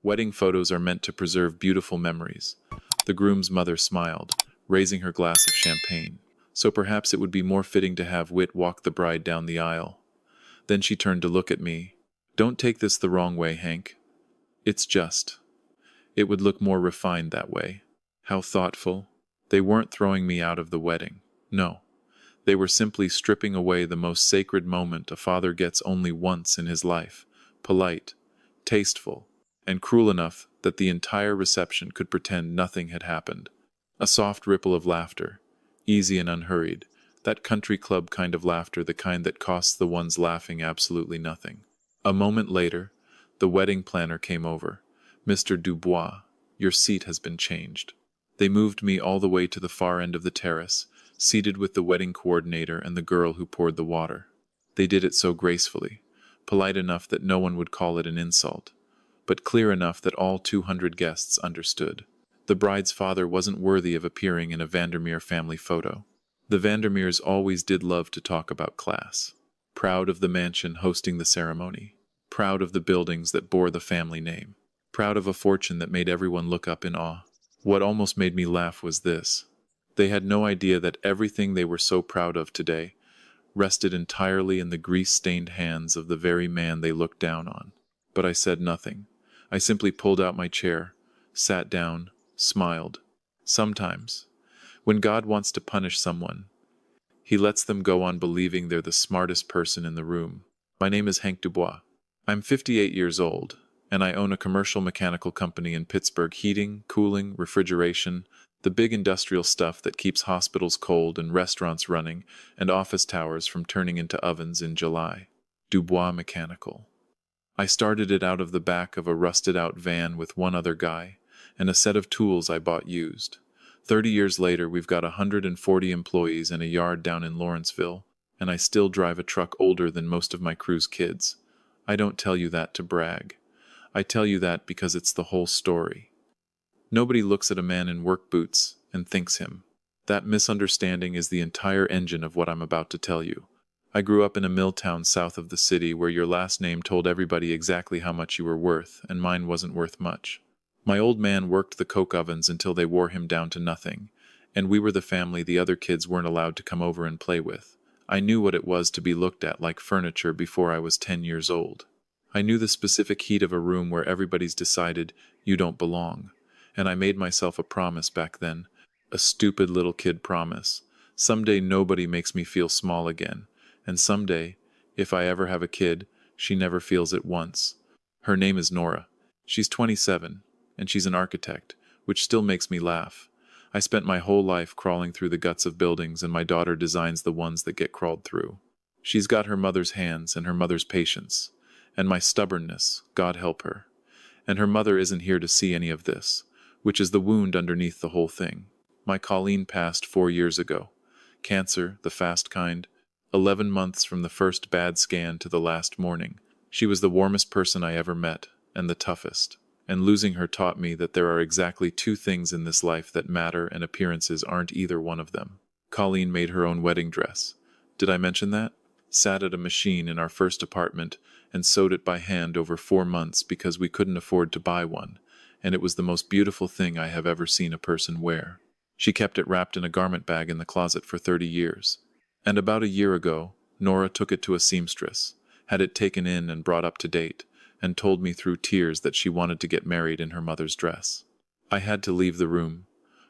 Wedding photos are meant to preserve beautiful memories. The groom's mother smiled, raising her glass of champagne. So perhaps it would be more fitting to have Wit walk the bride down the aisle. Then she turned to look at me. Don't take this the wrong way, Hank. It's just. It would look more refined that way. How thoughtful. They weren't throwing me out of the wedding. No. They were simply stripping away the most sacred moment a father gets only once in his life. Polite, tasteful, and cruel enough that the entire reception could pretend nothing had happened. A soft ripple of laughter, easy and unhurried, that country club kind of laughter, the kind that costs the ones laughing absolutely nothing. A moment later, the wedding planner came over. Mr. Dubois, your seat has been changed. They moved me all the way to the far end of the terrace, seated with the wedding coordinator and the girl who poured the water. They did it so gracefully, polite enough that no one would call it an insult, but clear enough that all 200 guests understood. The bride's father wasn't worthy of appearing in a Vandermeer family photo. The Vandermeers always did love to talk about class. Proud of the mansion hosting the ceremony. Proud of the buildings that bore the family name. Proud of a fortune that made everyone look up in awe. What almost made me laugh was this. They had no idea that everything they were so proud of today rested entirely in the grease-stained hands of the very man they looked down on. But I said nothing. I simply pulled out my chair, sat down, smiled. Sometimes, when God wants to punish someone, he lets them go on believing they're the smartest person in the room. My name is Hank Dubois. I'm 58 years old, and I own a commercial mechanical company in Pittsburgh, heating, cooling, refrigeration, the big industrial stuff that keeps hospitals cold and restaurants running and office towers from turning into ovens in July. Dubois Mechanical. I started it out of the back of a rusted-out van with one other guy, and a set of tools I bought used. 30 years later, we've got 140 employees and a yard down in Lawrenceville, and I still drive a truck older than most of my crew's kids. I don't tell you that to brag. I tell you that because it's the whole story. Nobody looks at a man in work boots and thinks him. That misunderstanding is the entire engine of what I'm about to tell you. I grew up in a mill town south of the city where your last name told everybody exactly how much you were worth, and mine wasn't worth much. My old man worked the coke ovens until they wore him down to nothing, and we were the family the other kids weren't allowed to come over and play with. I knew what it was to be looked at like furniture before I was 10 years old. I knew the specific heat of a room where everybody's decided you don't belong, and I made myself a promise back then, a stupid little kid promise. Someday nobody makes me feel small again, and someday, if I ever have a kid, she never feels it once. Her name is Nora. She's 27, and she's an architect, which still makes me laugh. I spent my whole life crawling through the guts of buildings, and my daughter designs the ones that get crawled through. She's got her mother's hands and her mother's patience, and my stubbornness, God help her. And her mother isn't here to see any of this, which is the wound underneath the whole thing. My Colleen passed 4 years ago. Cancer, the fast kind. 11 months from the first bad scan to the last morning. She was the warmest person I ever met, and the toughest. And losing her taught me that there are exactly 2 things in this life that matter, and appearances aren't either one of them. Colleen made her own wedding dress. Did I mention that? Sat at a machine in our first apartment and sewed it by hand over 4 months because we couldn't afford to buy one, and it was the most beautiful thing I have ever seen a person wear. She kept it wrapped in a garment bag in the closet for 30 years. And about a year ago, Nora took it to a seamstress, had it taken in and brought up to date, and told me through tears that she wanted to get married in her mother's dress. I had to leave the room.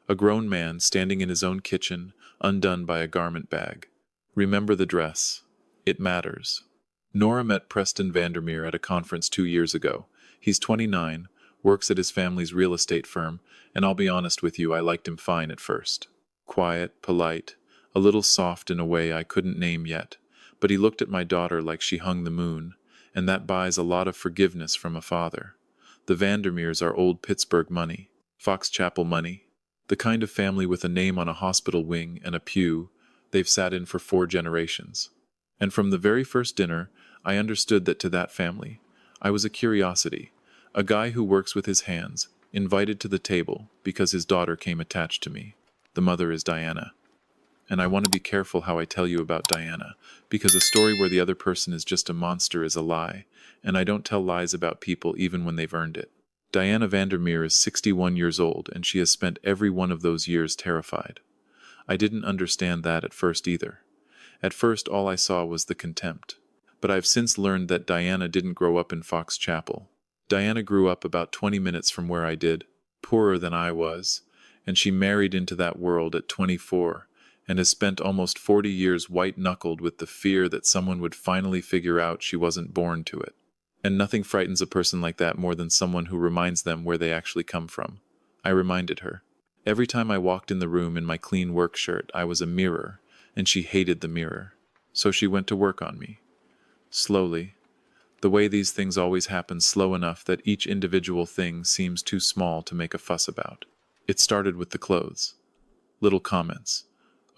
A grown man standing in his own kitchen, undone by a garment bag. Remember the dress. It matters. Nora met Preston Vandermeer at a conference 2 years ago. He's 29, works at his family's real estate firm, and I'll be honest with you, I liked him fine at first. Quiet, polite, a little soft in a way I couldn't name yet, but he looked at my daughter like she hung the moon, and that buys a lot of forgiveness from a father. The Vandermeers are old Pittsburgh money, Fox Chapel money, the kind of family with a name on a hospital wing and a pew they've sat in for 4 generations. And from the very first dinner, I understood that to that family, I was a curiosity, a guy who works with his hands, invited to the table because his daughter came attached to me. The mother is Diana. And I want to be careful how I tell you about Diana, because a story where the other person is just a monster is a lie, and I don't tell lies about people even when they've earned it. Diana Vandermeer is 61 years old, and she has spent every one of those years terrified. I didn't understand that at first either. At first all I saw was the contempt. But I've since learned that Diana didn't grow up in Fox Chapel. Diana grew up about 20 minutes from where I did, poorer than I was, and she married into that world at 24, and has spent almost 40 years white-knuckled with the fear that someone would finally figure out she wasn't born to it. And nothing frightens a person like that more than someone who reminds them where they actually come from. I reminded her. Every time I walked in the room in my clean work shirt, I was a mirror, and she hated the mirror. So she went to work on me. Slowly. The way these things always happen, slow enough that each individual thing seems too small to make a fuss about. It started with the clothes. Little comments.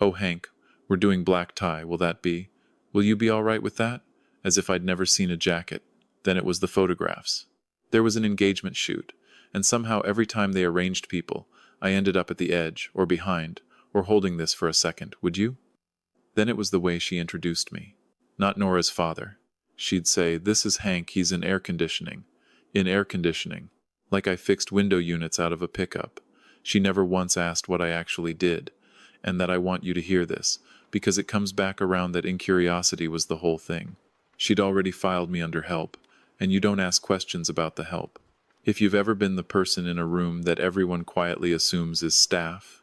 "Oh, Hank, we're doing black tie, will that be? Will you be all right with that?" As if I'd never seen a jacket. Then it was the photographs. There was an engagement shoot, and somehow every time they arranged people, I ended up at the edge, or behind, or holding this for a second, would you? Then it was the way she introduced me. Not Nora's father. She'd say, "This is Hank, he's in air conditioning." In air conditioning. Like I fixed window units out of a pickup. She never once asked what I actually did, and that I want you to hear this, because it comes back around that incuriosity was the whole thing. She'd already filed me under help, and you don't ask questions about the help. If you've ever been the person in a room that everyone quietly assumes is staff,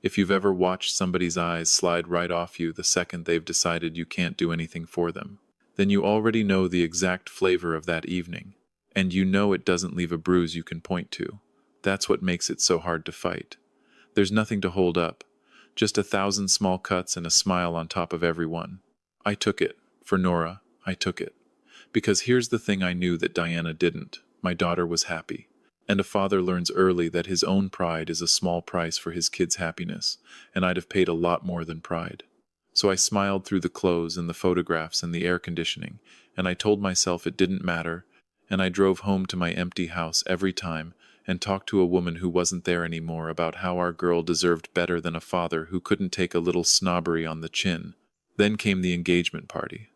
if you've ever watched somebody's eyes slide right off you the second they've decided you can't do anything for them, then you already know the exact flavor of that evening, and you know it doesn't leave a bruise you can point to. That's what makes it so hard to fight. There's nothing to hold up, just 1,000 small cuts and a smile on top of every one. I took it. For Nora, I took it. Because here's the thing I knew that Diana didn't. My daughter was happy. And a father learns early that his own pride is a small price for his kid's happiness, and I'd have paid a lot more than pride. So I smiled through the clothes and the photographs and the air conditioning, and I told myself it didn't matter, and I drove home to my empty house every time and talked to a woman who wasn't there anymore about how our girl deserved better than a father who couldn't take a little snobbery on the chin. Then came the engagement party.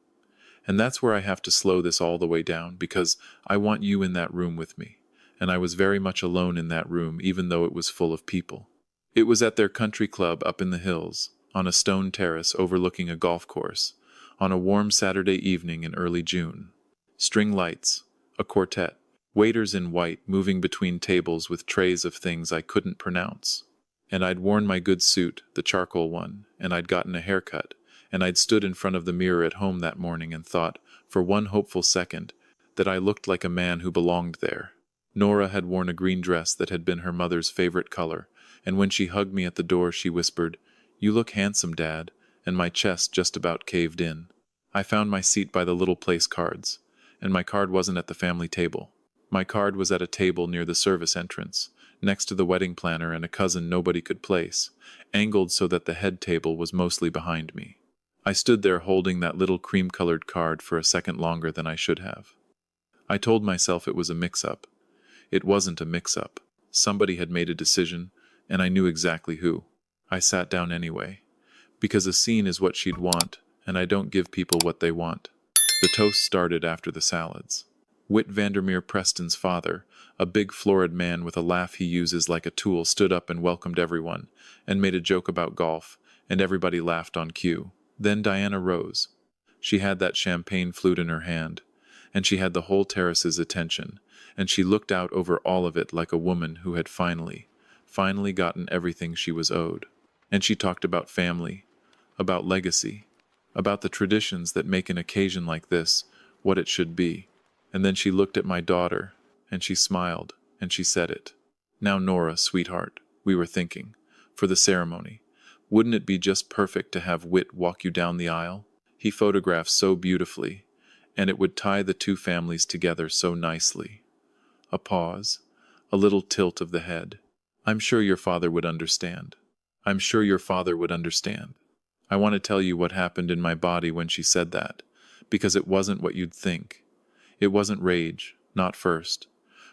And that's where I have to slow this all the way down, because I want you in that room with me. And I was very much alone in that room, even though it was full of people. It was at their country club up in the hills, on a stone terrace overlooking a golf course, on a warm Saturday evening in early June. String lights, a quartet, waiters in white moving between tables with trays of things I couldn't pronounce. And I'd worn my good suit, the charcoal one, and I'd gotten a haircut, and I'd stood in front of the mirror at home that morning and thought, for one hopeful second, that I looked like a man who belonged there. Nora had worn a green dress that had been her mother's favorite color, and when she hugged me at the door she whispered, "You look handsome, Dad," and my chest just about caved in. I found my seat by the little place cards, and my card wasn't at the family table. My card was at a table near the service entrance, next to the wedding planner and a cousin nobody could place, angled so that the head table was mostly behind me. I stood there holding that little cream-colored card for a second longer than I should have. I told myself it was a mix-up. It wasn't a mix-up. Somebody had made a decision, and I knew exactly who. I sat down anyway, because a scene is what she'd want, and I don't give people what they want. The toast started after the salads. Whit Vandermeer Preston's father, a big florid man with a laugh he uses like a tool, stood up and welcomed everyone, and made a joke about golf, and everybody laughed on cue. Then Diana rose. She had that champagne flute in her hand, and she had the whole terrace's attention, and she looked out over all of it like a woman who had finally gotten everything she was owed. And she talked about family, about legacy, about the traditions that make an occasion like this what it should be. And then she looked at my daughter, and she smiled, and she said it. "Now, Nora, sweetheart," we were thinking, "for the ceremony. Wouldn't it be just perfect to have Whit walk you down the aisle? He photographs so beautifully, and it would tie the two families together so nicely." A pause, a little tilt of the head. "I'm sure your father would understand. I'm sure your father would understand." I want to tell you what happened in my body when she said that, because it wasn't what you'd think. It wasn't rage, not first.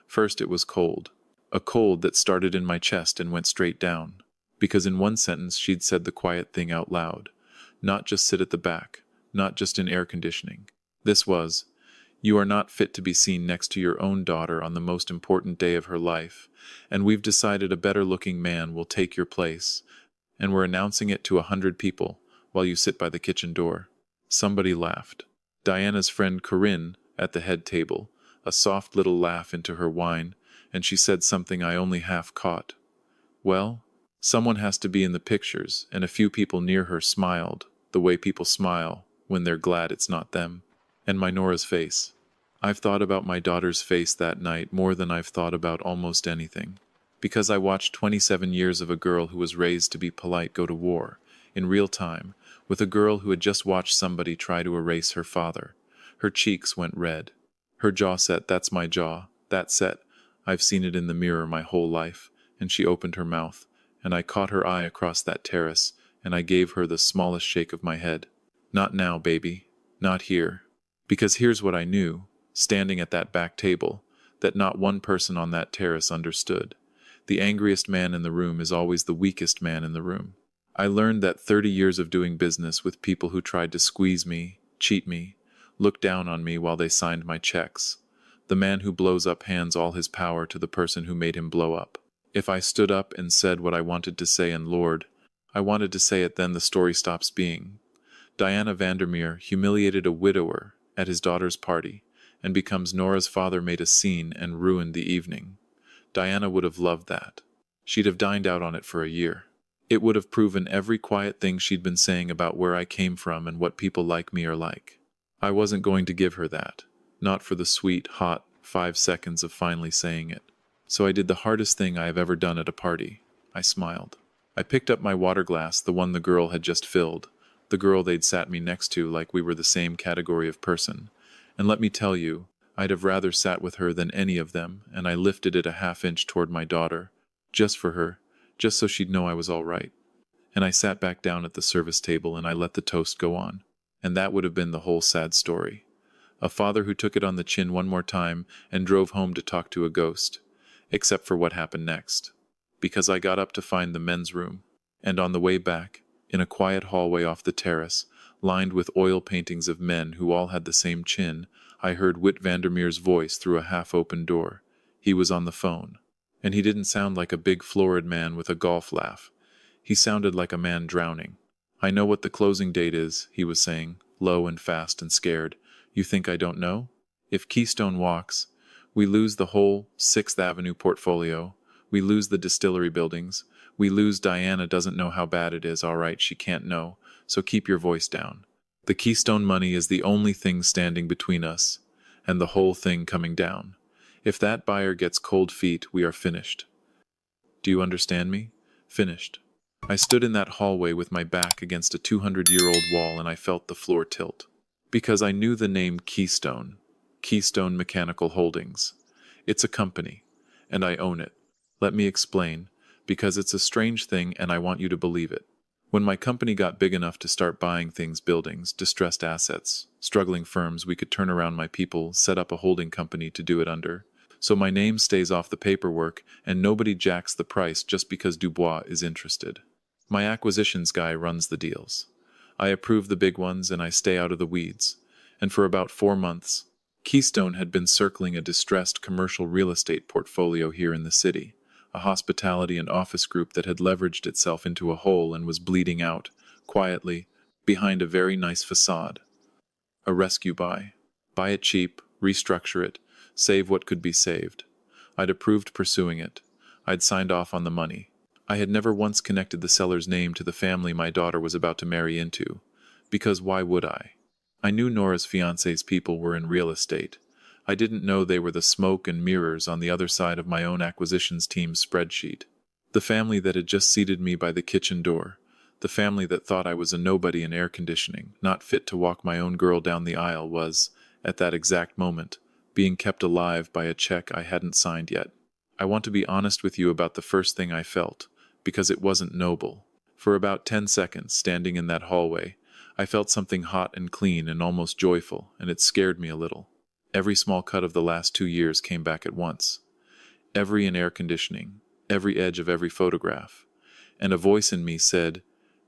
First it was cold. A cold that started in my chest and went straight down. Because in one sentence she'd said the quiet thing out loud. Not just sit at the back, not just in air conditioning. This was, You are not fit to be seen next to your own daughter on the most important day of her life, and we've decided a better-looking man will take your place, and we're announcing it to 100 people while you sit by the kitchen door." Somebody laughed. Diana's friend Corinne, at the head table, a soft little laugh into her wine, and she said something I only half caught. "Well, someone has to be in the pictures," and a few people near her smiled, the way people smile when they're glad it's not them. And my Nora's face. I've thought about my daughter's face that night more than I've thought about almost anything. Because I watched 27 years of a girl who was raised to be polite go to war, in real time, with a girl who had just watched somebody try to erase her father. Her cheeks went red. Her jaw set, "That's my jaw, that set. I've seen it in the mirror my whole life," and she opened her mouth, and I caught her eye across that terrace, and I gave her the smallest shake of my head. "Not now, baby. Not here." Because here's what I knew, standing at that back table, that not one person on that terrace understood. The angriest man in the room is always the weakest man in the room. I learned that 30 years of doing business with people who tried to squeeze me, cheat me, look down on me while they signed my checks. The man who blows up hands all his power to the person who made him blow up. If I stood up and said what I wanted to say, and Lord, I wanted to say it, then the story stops being. Diana Vandermeer humiliated a widower at his daughter's party, and becomes Nora's father made a scene and ruined the evening. Diana would have loved that. She'd have dined out on it for a year. It would have proven every quiet thing she'd been saying about where I came from and what people like me are like. I wasn't going to give her that. Not for the sweet, hot 5 seconds of finally saying it. So I did the hardest thing I have ever done at a party. I smiled. I picked up my water glass, the one the girl had just filled, the girl they'd sat me next to like we were the same category of person. And let me tell you, I'd have rather sat with her than any of them, and I lifted it a half-inch toward my daughter, just for her, just so she'd know I was all right. And I sat back down at the service table and I let the toast go on. And that would have been the whole sad story. A father who took it on the chin one more time and drove home to talk to a ghost. Except for what happened next. Because I got up to find the men's room, and on the way back, in a quiet hallway off the terrace, lined with oil paintings of men who all had the same chin, I heard Whit Vandermeer's voice through a half-open door. He was on the phone. And he didn't sound like a big florid man with a golf laugh. He sounded like a man drowning. "I know what the closing date is," he was saying, low and fast and scared. "You think I don't know? If Keystone walks, we lose the whole 6th Avenue portfolio. We lose the distillery buildings. We lose Diana doesn't know how bad it is. All right, she can't know, so keep your voice down. The Keystone money is the only thing standing between us, and the whole thing coming down. If that buyer gets cold feet, we are finished. Do you understand me? Finished." I stood in that hallway with my back against a 200-year-old wall and I felt the floor tilt. Because I knew the name Keystone. Keystone Mechanical Holdings. It's a company, and I own it. Let me explain, because it's a strange thing and I want you to believe it. When my company got big enough to start buying things, buildings, distressed assets, struggling firms, we could turn around my people, set up a holding company to do it under. So my name stays off the paperwork and nobody jacks the price just because Dubois is interested. My acquisitions guy runs the deals. I approve the big ones and I stay out of the weeds. And for about 4 months, Keystone had been circling a distressed commercial real estate portfolio here in the city, a hospitality and office group that had leveraged itself into a hole and was bleeding out, quietly, behind a very nice facade. A rescue buy. Buy it cheap, restructure it, save what could be saved. I'd approved pursuing it. I'd signed off on the money. I had never once connected the seller's name to the family my daughter was about to marry into. Because why would I? I knew Nora's fiancé's people were in real estate. I didn't know they were the smoke and mirrors on the other side of my own acquisitions team's spreadsheet. The family that had just seated me by the kitchen door. The family that thought I was a nobody in air conditioning, not fit to walk my own girl down the aisle, was, at that exact moment, being kept alive by a check I hadn't signed yet. I want to be honest with you about the first thing I felt, because it wasn't noble. For about 10 seconds, standing in that hallway, I felt something hot and clean and almost joyful, and it scared me a little. Every small cut of the last 2 years came back at once. Every in air conditioning, every edge of every photograph. And a voice in me said,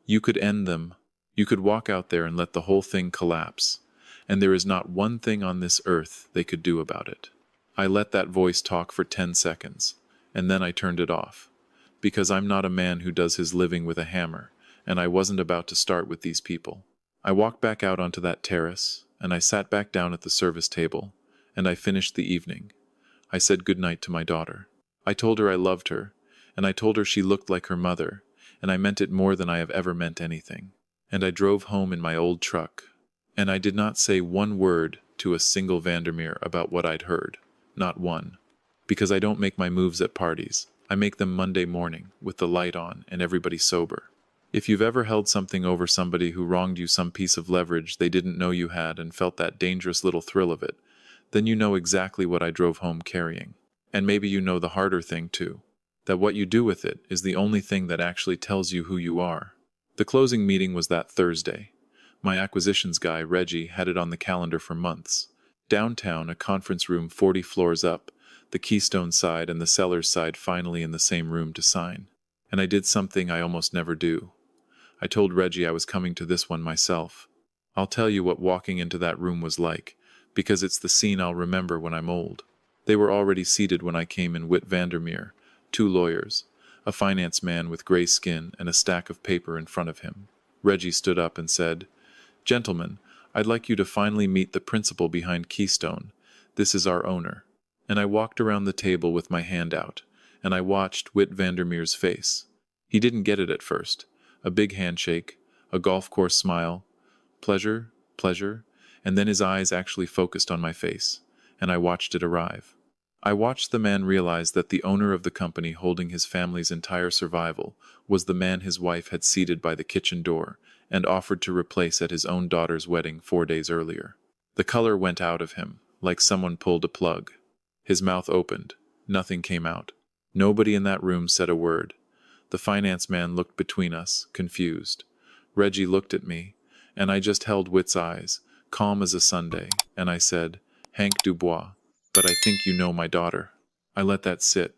"You could end them. You could walk out there and let the whole thing collapse. and there is not one thing on this earth they could do about it. I let that voice talk for 10 seconds, and then I turned it off, because I'm not a man who does his living with a hammer, and I wasn't about to start with these people. I walked back out onto that terrace, and I sat back down at the service table, and I finished the evening. I said goodnight to my daughter. I told her I loved her, and I told her she looked like her mother, and I meant it more than I have ever meant anything. And I drove home in my old truck, and I did not say one word to a single Vandermeer about what I'd heard. Not one. Because I don't make my moves at parties. I make them Monday morning, with the light on and everybody sober. If you've ever held something over somebody who wronged you some piece of leverage they didn't know you had and felt that dangerous little thrill of it, then you know exactly what I drove home carrying. And maybe you know the harder thing too. That what you do with it is the only thing that actually tells you who you are. The closing meeting was that Thursday. My acquisitions guy, Reggie, had it on the calendar for months. Downtown, a conference room 40 floors up, the Keystone side and the seller's side finally in the same room to sign. And I did something I almost never do. I told Reggie I was coming to this one myself. I'll tell you what walking into that room was like, because it's the scene I'll remember when I'm old. They were already seated when I came in. Whit Vandermeer, 2 lawyers, a finance man with gray skin and a stack of paper in front of him. Reggie stood up and said, "Gentlemen, I'd like you to finally meet the principal behind Keystone. This is our owner." And I walked around the table with my hand out, and I watched Whit Vandermeer's face. He didn't get it at first. A big handshake, a golf course smile, pleasure, pleasure, and then his eyes actually focused on my face, and I watched it arrive. I watched the man realize that the owner of the company holding his family's entire survival was the man his wife had seated by the kitchen door and offered to replace at his own daughter's wedding 4 days earlier. The color went out of him, like someone pulled a plug. His mouth opened. Nothing came out. Nobody in that room said a word. The finance man looked between us, confused. Reggie looked at me, and I just held Whit's eyes, calm as a Sunday, and I said, "Hank Dubois, but I think you know my daughter." I let that sit.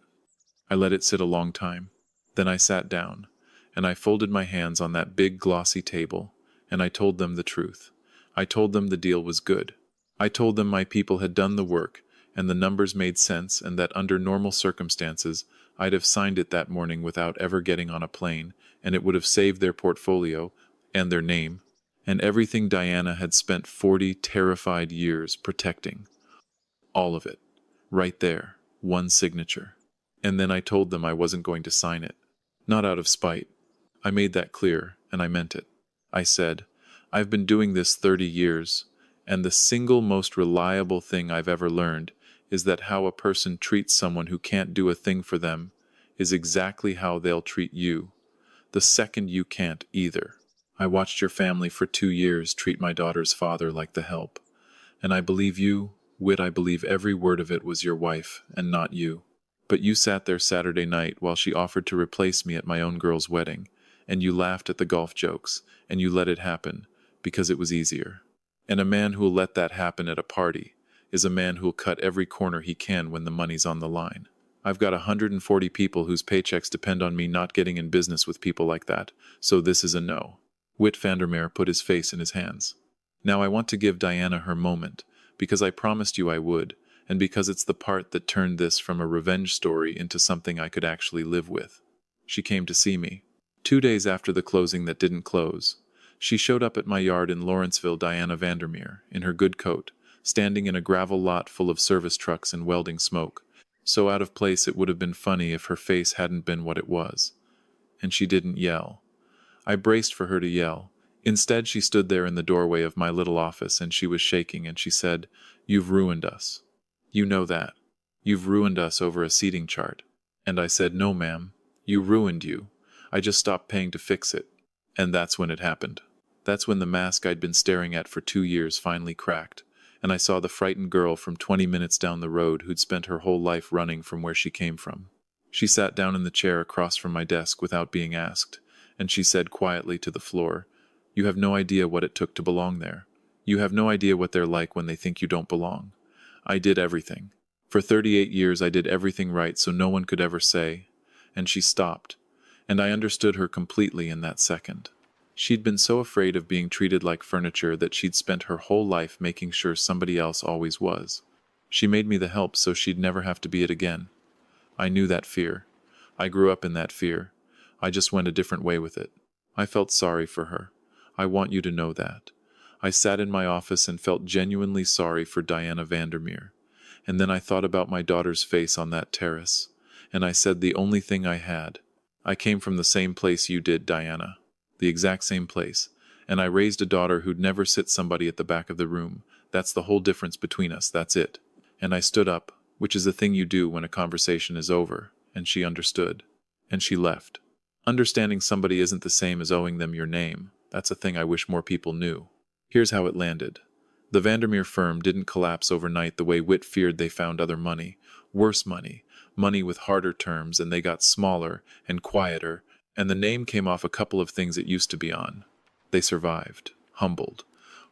I let it sit a long time. Then I sat down, and I folded my hands on that big glossy table, and I told them the truth. I told them the deal was good. I told them my people had done the work, and the numbers made sense, and that under normal circumstances, I'd have signed it that morning without ever getting on a plane, and it would have saved their portfolio, and their name, and everything Diana had spent 40 terrified years protecting. All of it. Right there. One signature. And then I told them I wasn't going to sign it. Not out of spite. I made that clear, and I meant it. I said, "I've been doing this 30 years, and the single most reliable thing I've ever learned is that how a person treats someone who can't do a thing for them is exactly how they'll treat you, the second you can't either. I watched your family for 2 years treat my daughter's father like the help, and I believe you, Whit, I believe every word of it was your wife, and not you. But you sat there Saturday night while she offered to replace me at my own girl's wedding, and you laughed at the golf jokes, and you let it happen, because it was easier. And a man who'll let that happen at a party is a man who'll cut every corner he can when the money's on the line. I've got 140 people whose paychecks depend on me not getting in business with people like that, so this is a no." Whit Vandermeer put his face in his hands. "Now I want to give Diana her moment, because I promised you I would, and because it's the part that turned this from a revenge story into something I could actually live with. She came to see me. 2 days after the closing that didn't close, she showed up at my yard in Lawrenceville, Diana Vandermeer, in her good coat, standing in a gravel lot full of service trucks and welding smoke. So out of place it would have been funny if her face hadn't been what it was. And she didn't yell. I braced for her to yell. Instead, she stood there in the doorway of my little office, and she was shaking, and she said, "You've ruined us. You know that. You've ruined us over a seating chart." And I said, "No, ma'am. You ruined you. I just stopped paying to fix it." And that's when it happened. That's when the mask I'd been staring at for 2 years finally cracked, and I saw the frightened girl from 20 minutes down the road who'd spent her whole life running from where she came from. She sat down in the chair across from my desk without being asked, and she said quietly to the floor, "You have no idea what it took to belong there. You have no idea what they're like when they think you don't belong. I did everything. For 38 years I did everything right so no one could ever say," and she stopped, and I understood her completely in that second. She'd been so afraid of being treated like furniture that she'd spent her whole life making sure somebody else always was. She made me the help so she'd never have to be it again. I knew that fear. I grew up in that fear. I just went a different way with it. I felt sorry for her. I want you to know that. I sat in my office and felt genuinely sorry for Diana Vandermeer. And then I thought about my daughter's face on that terrace. And I said the only thing I had. I came from the same place you did, Diana. The exact same place. And I raised a daughter who'd never sit somebody at the back of the room. That's the whole difference between us, that's it. And I stood up, which is the thing you do when a conversation is over, and she understood. And she left. Understanding somebody isn't the same as owing them your name. That's a thing I wish more people knew. Here's how it landed. The Vandermeer firm didn't collapse overnight the way Whit feared. They found other money, worse money, money with harder terms, and they got smaller and quieter, and the name came off a couple of things it used to be on. They survived, humbled,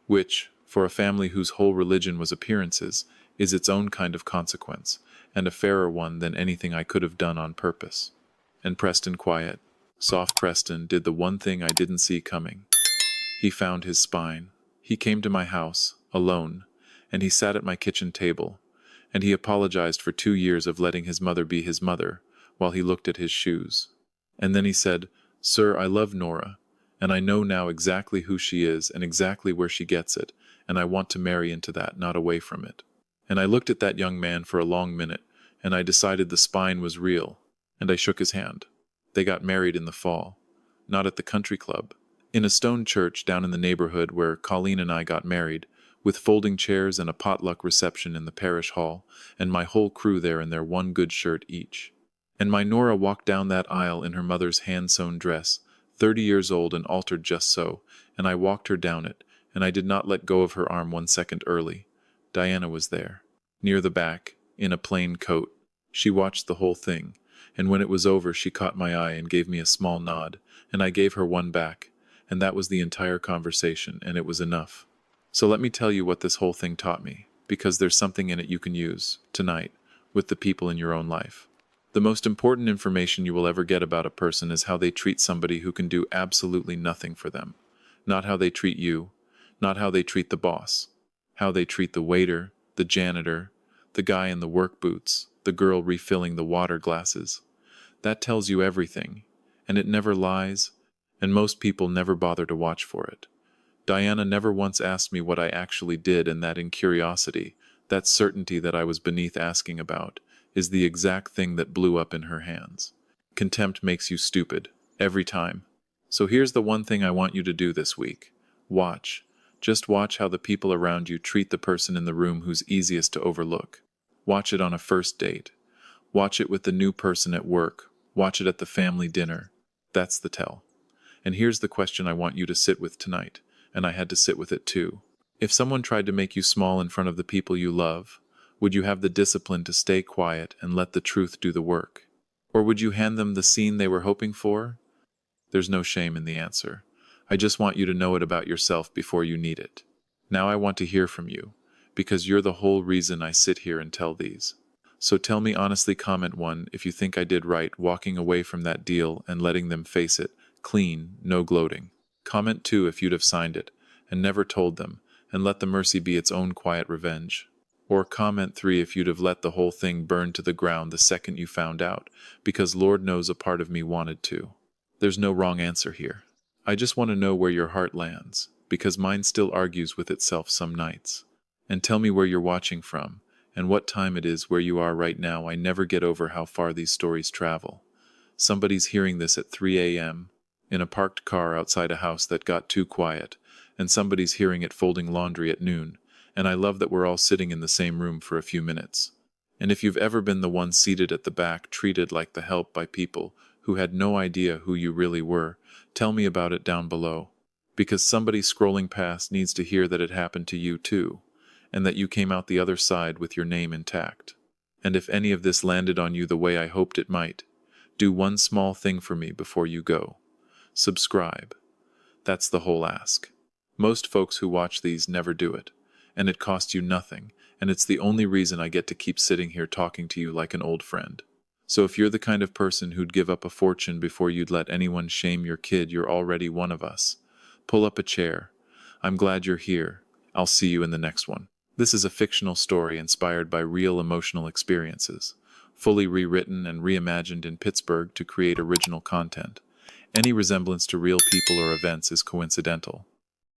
which, for a family whose whole religion was appearances, is its own kind of consequence, and a fairer one than anything I could have done on purpose. And Preston quiet, soft Preston, did the one thing I didn't see coming. He found his spine. He came to my house, alone, and he sat at my kitchen table, and he apologized for 2 years of letting his mother be his mother, while he looked at his shoes. And then he said, "Sir, I love Nora, and I know now exactly who she is and exactly where she gets it, and I want to marry into that, not away from it." And I looked at that young man for a long minute, and I decided the spine was real, and I shook his hand. They got married in the fall. Not at the country club. In a stone church down in the neighborhood where Colleen and I got married, with folding chairs and a potluck reception in the parish hall, and my whole crew there in their one good shirt each. And my Nora walked down that aisle in her mother's hand-sewn dress, 30 years old and altered just so, and I walked her down it, and I did not let go of her arm 1 second early. Diana was there, near the back, in a plain coat. She watched the whole thing, and when it was over she caught my eye and gave me a small nod, and I gave her one back, and that was the entire conversation, and it was enough. So let me tell you what this whole thing taught me, because there's something in it you can use, tonight, with the people in your own life. The most important information you will ever get about a person is how they treat somebody who can do absolutely nothing for them. Not how they treat you, not how they treat the boss. How they treat the waiter, the janitor, the guy in the work boots, the girl refilling the water glasses. That tells you everything, and it never lies, and most people never bother to watch for it. Diana never once asked me what I actually did, and that incuriosity, that certainty that I was beneath asking about, is the exact thing that blew up in her hands. Contempt makes you stupid, every time. So here's the one thing I want you to do this week. Watch. Just watch how the people around you treat the person in the room who's easiest to overlook. Watch it on a first date. Watch it with the new person at work. Watch it at the family dinner. That's the tell. And here's the question I want you to sit with tonight, and I had to sit with it too. If someone tried to make you small in front of the people you love, would you have the discipline to stay quiet and let the truth do the work? Or would you hand them the scene they were hoping for? There's no shame in the answer. I just want you to know it about yourself before you need it. Now I want to hear from you, because you're the whole reason I sit here and tell these. So tell me honestly, comment 1 if you think I did right walking away from that deal and letting them face it, clean, no gloating. Comment 2 if you'd have signed it, and never told them, and let the mercy be its own quiet revenge. Or comment 3 if you'd have let the whole thing burn to the ground the second you found out, because Lord knows a part of me wanted to. There's no wrong answer here. I just want to know where your heart lands, because mine still argues with itself some nights. And tell me where you're watching from, and what time it is where you are right now. I never get over how far these stories travel. Somebody's hearing this at 3 a.m., in a parked car outside a house that got too quiet, and somebody's hearing it folding laundry at noon, and I love that we're all sitting in the same room for a few minutes. And if you've ever been the one seated at the back, treated like the help by people who had no idea who you really were, tell me about it down below, because somebody scrolling past needs to hear that it happened to you too, and that you came out the other side with your name intact. And if any of this landed on you the way I hoped it might, do one small thing for me before you go. Subscribe. That's the whole ask. Most folks who watch these never do it, and it costs you nothing, and it's the only reason I get to keep sitting here talking to you like an old friend. So if you're the kind of person who'd give up a fortune before you'd let anyone shame your kid, you're already one of us. Pull up a chair. I'm glad you're here. I'll see you in the next one. This is a fictional story inspired by real emotional experiences, fully rewritten and reimagined in Pittsburgh to create original content. Any resemblance to real people or events is coincidental.